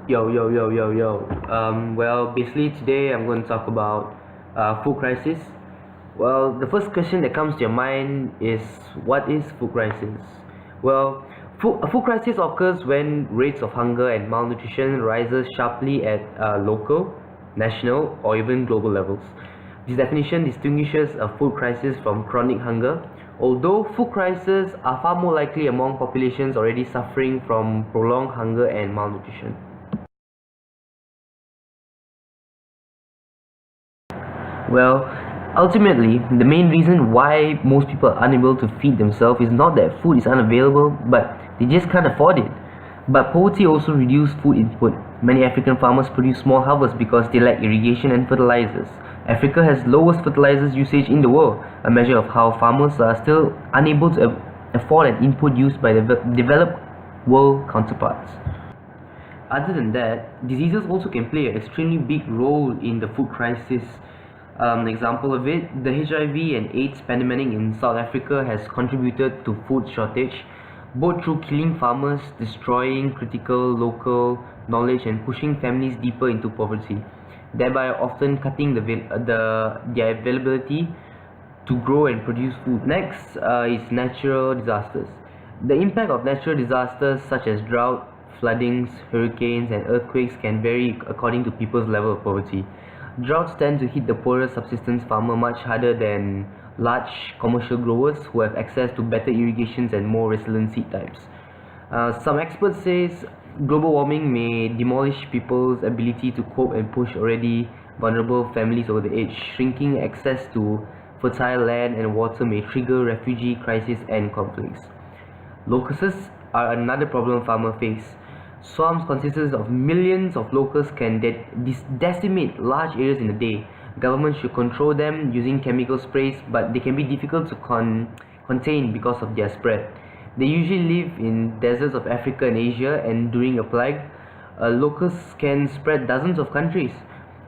Yo. Well, basically today I'm going to talk about food crisis. Well, the first question that comes to your mind is, what is food crisis? Well, a food crisis occurs when rates of hunger and malnutrition rises sharply at local, national, or even global levels. This definition distinguishes a food crisis from chronic hunger, although food crises are far more likely among populations already suffering from prolonged hunger and malnutrition. Well, ultimately, the main reason why most people are unable to feed themselves is not that food is unavailable, but they just can't afford it. But poverty also reduces food input. Many African farmers produce small harvests because they lack irrigation and fertilizers. Africa has lowest fertilizers usage in the world, a measure of how farmers are still unable to afford an input used by the developed world counterparts. Other than that, diseases also can play an extremely big role in the food crisis. Example of it, the HIV and AIDS pandemic in South Africa has contributed to food shortage, both through killing farmers, destroying critical local knowledge, and pushing families deeper into poverty, thereby often cutting their availability to grow and produce food. Next is natural disasters. The impact of natural disasters such as drought, floodings, hurricanes, and earthquakes can vary according to people's level of poverty. Droughts tend to hit the poorest subsistence farmer much harder than large commercial growers who have access to better irrigations and more resilient seed types. Some experts say global warming may demolish people's ability to cope and push already vulnerable families over the edge. Shrinking access to fertile land and water may trigger refugee crises and conflicts. Locusts are another problem farmers face. Swarms consisting of millions of locusts can decimate large areas in a day. Governments should control them using chemical sprays, but they can be difficult to contain because of their spread. They usually live in deserts of Africa and Asia, and during a plague, locusts can spread dozens of countries.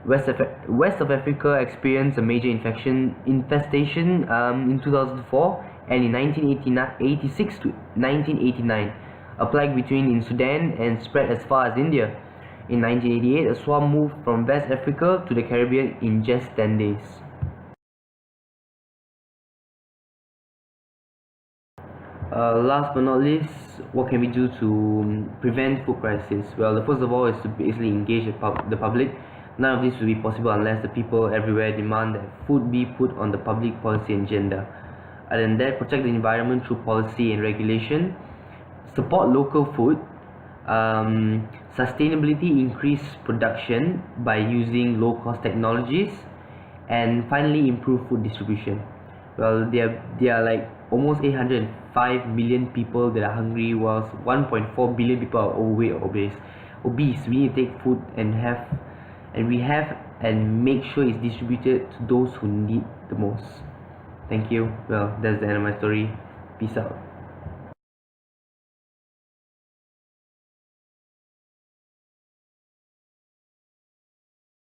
West of Africa experienced a major infestation in 2004 and in 1986 to 1989. A plague between in Sudan and spread as far as India. In 1988, a swarm moved from West Africa to the Caribbean in just 10 days. Last but not least, what can we do to prevent food crisis? Well, the first of all is to basically engage the public. None of this will be possible unless the people everywhere demand that food be put on the public policy agenda. Other than that, protect the environment through policy and regulation. Support local food. Sustainability, increase production by using low-cost technologies, and finally improve food distribution. Well, there are like almost 805 million people that are hungry, whilst 1.4 billion people are overweight or obese. We need to take food and make sure it's distributed to those who need the most. Thank you. Well, that's the end of my story. Peace out.